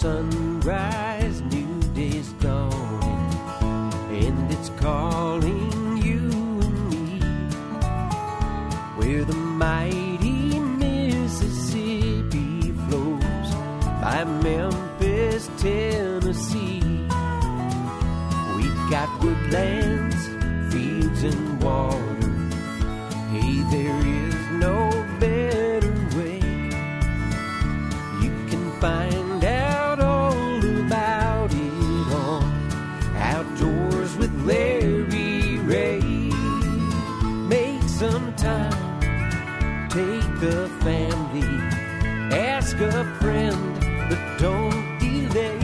sunrise, new day's dawning, and it's calling you and me. Where the mighty Mississippi flows by Memphis, Tennessee. We've got woodlands, fields, and water. Hey, there is no better way. You can find out all about it on Outdoors with Larry Ray. Make some time, take the family, ask a friend, but don't delay.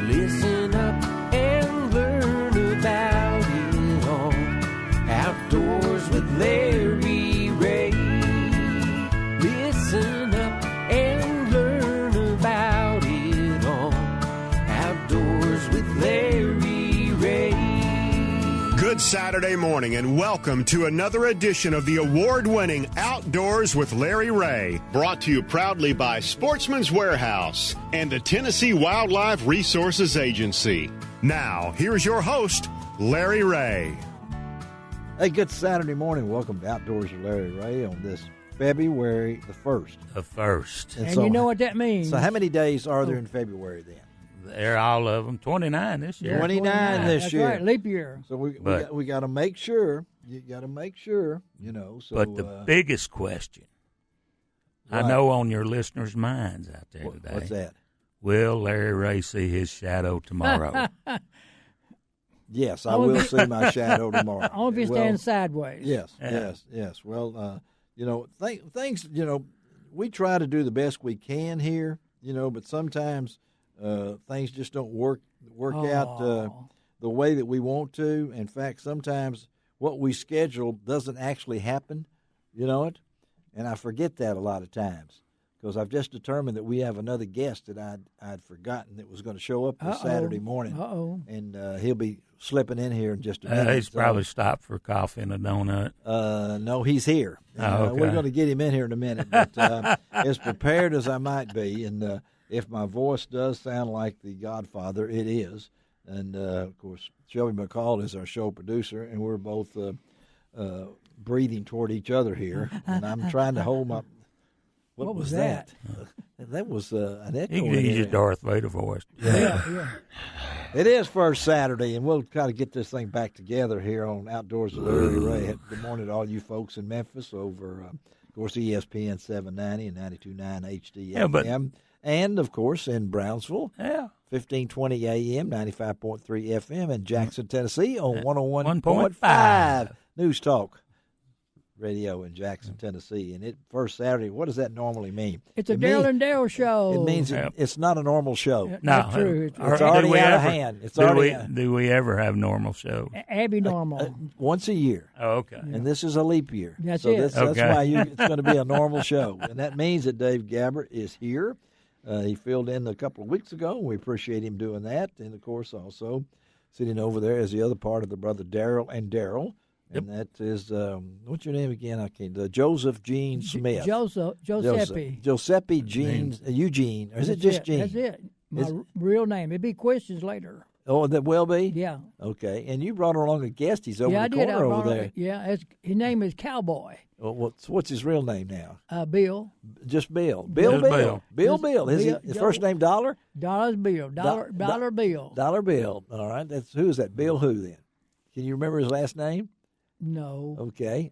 Listen up and learn about it on Outdoors with Larry Ray. Listen up and learn about it on Outdoors with Larry Ray. Good Saturday morning and welcome to another edition of the award-winning Outdoors with Larry Ray. Brought to you proudly by Sportsman's Warehouse and the Tennessee Wildlife Resources Agency. Now, here's your host, Larry Ray. Hey, good Saturday morning. Welcome to Outdoors with Larry Ray on this February the 1st. The 1st. And so, you know what that means. So how many days are there in February then? They're all of them. 29 this year. 29 this That's year. right, leap year. So we got to make sure. You got to make sure, you know. So, but the biggest question, right. I know on your listeners' minds out there today. What's that? Will Larry Ray see his shadow tomorrow? Yes, I will see my shadow tomorrow. Only if you stand sideways. Yes, yes. Well, you know, things, you know, we try to do the best we can here, you know, but sometimes things just don't work out the way that we want to. In fact, sometimes what we schedule doesn't actually happen, you know it, and I forget that a lot of times. Because I've just determined that we have another guest that I'd forgotten that was going to show up this Saturday morning. And he'll be slipping in here in just a minute. He's probably stopped for coffee and a donut. No, he's here. Okay. We're going to get him in here in a minute. But as prepared as I might be, and if my voice does sound like the Godfather, it is. And, of course, Shelby McCall is our show producer, and we're both breathing toward each other here. And I'm trying to hold my... What was that? That was an echo. You can use your Darth Vader voice. Yeah. It is first Saturday, and we'll try to get this thing back together here on Outdoors with Larry Ray. Good morning to all you folks in Memphis over, of course, ESPN 790 and 92.9 HD-FM. And, of course, in Brownsville, 1520 AM, 95.3 FM, and Jackson, Tennessee on 101.5 News Talk Radio in Jackson, Tennessee. And first Saturday, what does that normally mean? It's a Dale and Dale show. It means it's not a normal show. No, not true. It's already out of hand. Do we ever have normal show? Abby normal. Once a year. Oh, okay. And this is a leap year. That's it. That's why it's going to be a normal show. And that means that Dave Gabbar is here. He filled in a couple of weeks ago. We appreciate him doing that. And, of course, also sitting over there is the other part of the brother Daryl and Daryl. And that is, what's your name again? I can't. Joseph Gene Smith. Giuseppe. Giuseppe Gene, Eugene. Or is it just Gene? That's it. My real name. It'd be questions later. Oh, that will be? Yeah. Okay. And you brought along a guest. He's over the corner over there. Yeah. His name is Cowboy. Well, what's his real name now? Bill. Just Bill. Bill. Bill. His first name Dollar? Dollar's Bill. Dollar Bill. Dollar Bill. All right. Who is that? Bill who then? Can you remember his last name? No. Okay.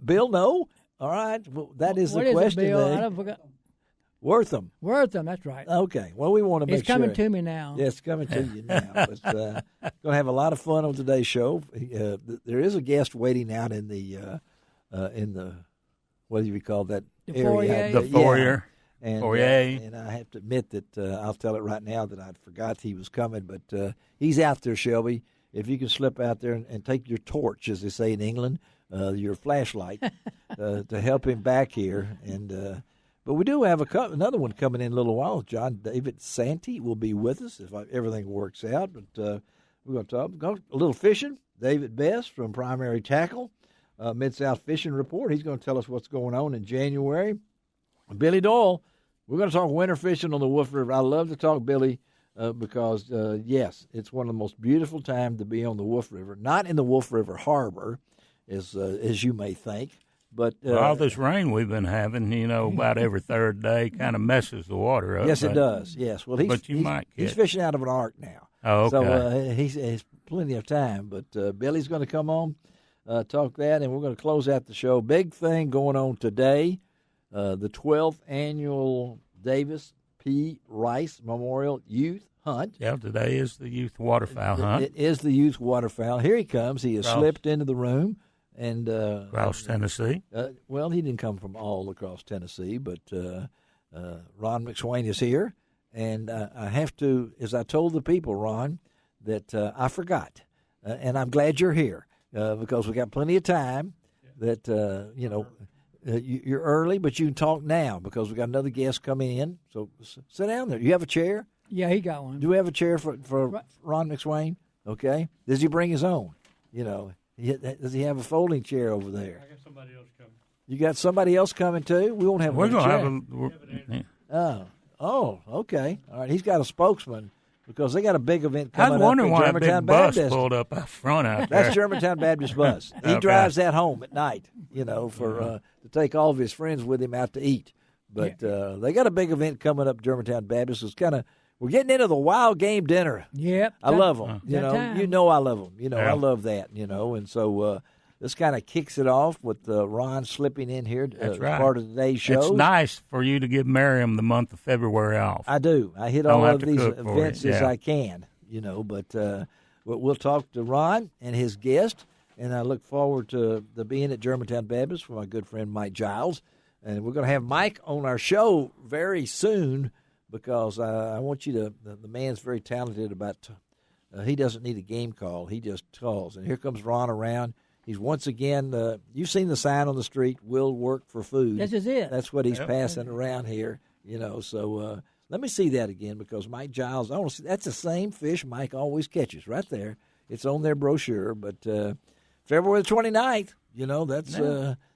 Bill, no? All right. Well, that is the question. Bill? I forgot. Wortham, that's right. Okay. Well, we want to make sure. It's coming to me now. Yeah, it's coming to you now. But going to have a lot of fun on today's show. There is a guest waiting out in the what do you call that area? The foyer. And I have to admit that I'll tell it right now that I forgot he was coming, but he's out there, Shelby. If you can slip out there and take your torch, as they say in England, your flashlight, to help him back here. And but we do have another one coming in a little while. John David Santee will be with us if everything works out. But we're going to talk a little fishing. David Best from Primary Tackle, Mid-South Fishing Report. He's going to tell us what's going on in January. Billy Doyle, We're going to talk winter fishing on the Wolf River. I love to talk, Billy, because, yes, it's one of the most beautiful times to be on the Wolf River. Not in the Wolf River Harbor, as you may think. But all this rain we've been having, about every third day kind of messes the water up. Yes, it does. Yes. Well, he's fishing out of an ark now. Oh, okay. So he has plenty of time. But Billy's going to come on, talk that, and we're going to close out the show. Big thing going on today. The 12th annual Davis P. Rice Memorial Youth Hunt. Yeah, today is the youth waterfowl hunt. It is the youth waterfowl. Here he comes. He has slipped into the room. And across Tennessee? Well, he didn't come from all across Tennessee, but Ron McSwain is here. And I have to, as I told the people, Ron, that I forgot. And I'm glad you're here because we got plenty of time that, you're early, but you can talk now because we got another guest coming in. So sit down there. You have a chair? Yeah, he got one. Do we have a chair for Ron McSwain? Okay. Does he bring his own? Does he have a folding chair over there? I got somebody else coming. You got somebody else coming too? We won't have We're going to have Oh, okay. All right. He's got a spokesman because they got a big event coming I was wondering up why in a Germantown big bus Baptist. pulled up out front out there. That's Germantown Baptist bus. He Okay. drives that home at night, for to take all of his friends with him out to eat. But they got a big event coming up, Germantown Baptist. It's we're getting into the wild game dinner. Yep. I love them. time. I love them. Yeah. I love that. And so this kind of kicks it off with Ron slipping in here as right. part of today's show. It's nice for you to give Miriam the month of February off. I do. I hit Don't all have of to these cook for events it, as yeah. I can. But we'll talk to Ron and his guest, and I look forward to being at Germantown Baptist with my good friend Mike Giles. And we're going to have Mike on our show very soon because I want you to. The man's very talented about. He doesn't need a game call; he just calls. And here comes Ron around. He's once again. You've seen the sign on the street. Will work for food. This is it. That's what he's passing around here. So let me see that again because Mike Giles. I want to see. That's the same fish Mike always catches right there. It's on their brochure. But February the 29th.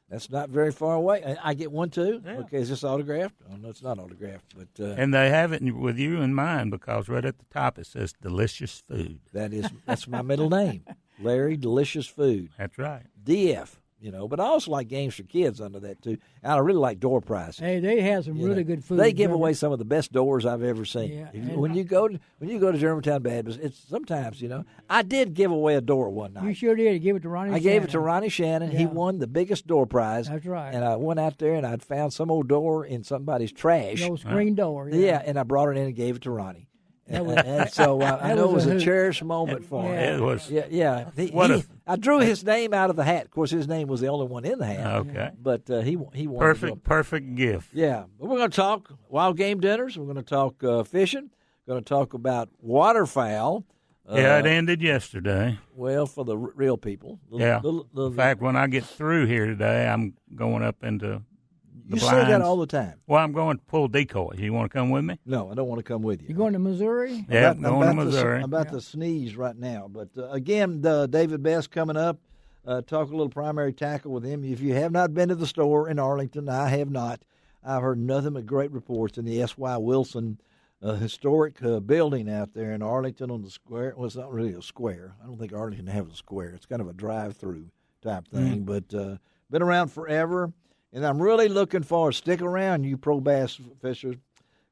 That's not very far away. I get one too. Yeah. Okay, is this autographed? Oh no, it's not autographed. But And they have it with you in mind because right at the top it says delicious food. that's my middle name, Larry Delicious Food. That's right. DF. But I also like games for kids under that too. And I really like door prizes. Hey, they have some really good food. They give away some of the best doors I've ever seen. Yeah, When you go to Germantown Baptist, it's sometimes I did give away a door one night. You sure did. You gave it to Ronnie. I gave it to Ronnie Shannon. He won the biggest door prize. That's right. And I went out there and I'd found some old door in somebody's trash. The old screen door. Yeah, and I brought it in and gave it to Ronnie. And so I know it was a cherished moment for him. It was. Yeah. I drew his name out of the hat. Of course, his name was the only one in the hat. Okay. But he won. Perfect gift. Yeah. But we're going to talk wild game dinners. We're going to talk fishing. We're going to talk about waterfowl. It ended yesterday. Well, for the real people. In fact, when I get through here today, I'm going up into the you blinds. say that all the time. Well, I'm going to pull decoys. You want to come with me? No, I don't want to come with you. You going to Missouri? Yeah, I'm going to about Missouri. I'm about to sneeze right now. But again, David Best coming up. Talk a little primary tackle with him. If you have not been to the store in Arlington, I have not. I've heard nothing but great reports in the S.Y. Wilson historic building out there in Arlington on the square. Well, it's not really a square. I don't think Arlington has a square. It's kind of a drive-through type thing. But been around forever. And I'm really looking forward. Stick around, you pro bass fishers.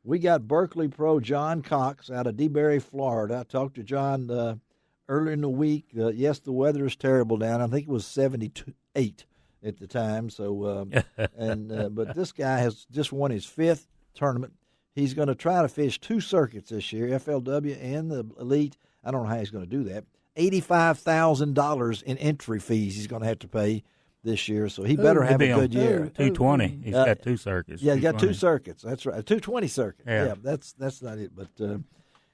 We got Berkeley pro John Cox out of DeBerry, Florida. I talked to John earlier in the week. Yes, the weather is terrible down. I think it was 78 at the time. So, but this guy has just won his 5th tournament. He's going to try to fish 2 circuits this year, FLW and the Elite. I don't know how he's going to do that. $85,000 in entry fees he's going to have to pay this year, so he better have a good year. 220. He's got 2 circuits. Yeah, he got 2 circuits. That's right, 220 circuit. Yeah, that's not it. But and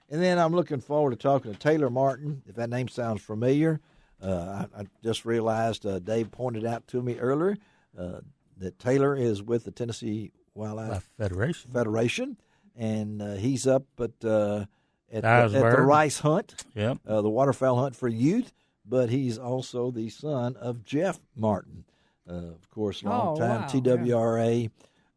then I'm looking forward to talking to Taylor Martin. If that name sounds familiar, I just realized Dave pointed out to me earlier that Taylor is with the Tennessee Wildlife Federation, and he's up at the Rice Hunt, the waterfowl hunt for youth. But he's also the son of Jeff Martin, of course, long-time TWRA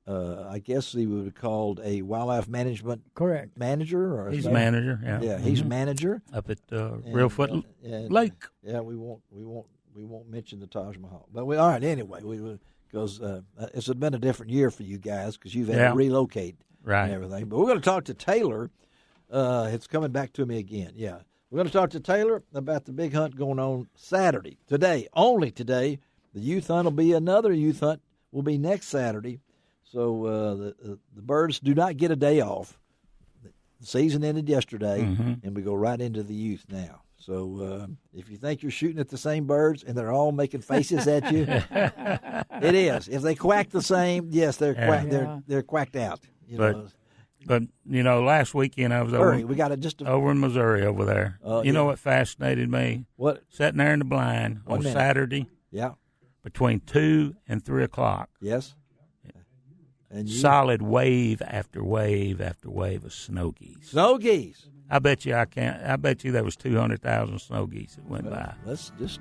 I guess he would have called a wildlife management Correct. manager, or He's manager. Yeah. Yeah, he's manager Up at Reelfoot Lake. Yeah, we won't mention the Taj Mahal, but all right. Anyway, because it's been a different year for you guys because you've had to relocate and everything. But we're going to talk to Taylor. It's coming back to me again. Yeah, we're going to talk to Taylor about the big hunt going on Saturday. Today, only today. The youth hunt will be another youth hunt. Will be next Saturday. So the birds do not get a day off. The season ended yesterday, and we go right into the youth now. So if you think you're shooting at the same birds and they're all making faces at you, it is. If they quack the same, yes, they're quacked out. But last weekend I was over in Missouri over there. You know what fascinated me? What? Sitting there in the blind on Saturday. Yeah. Between 2 and 3 o'clock. Yes. And solid wave after wave after wave of snow geese. Snow geese. I bet you there was 200,000 snow geese that went by. Let's just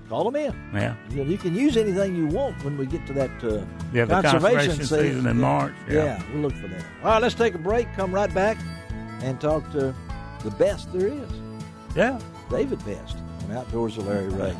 call them in. Yeah. You can use anything you want when we get to that the conservation season in March. Yeah, we'll look for that. All right, let's take a break, come right back, and talk to the best there is. Yeah. David Best on Outdoors with Larry Ray.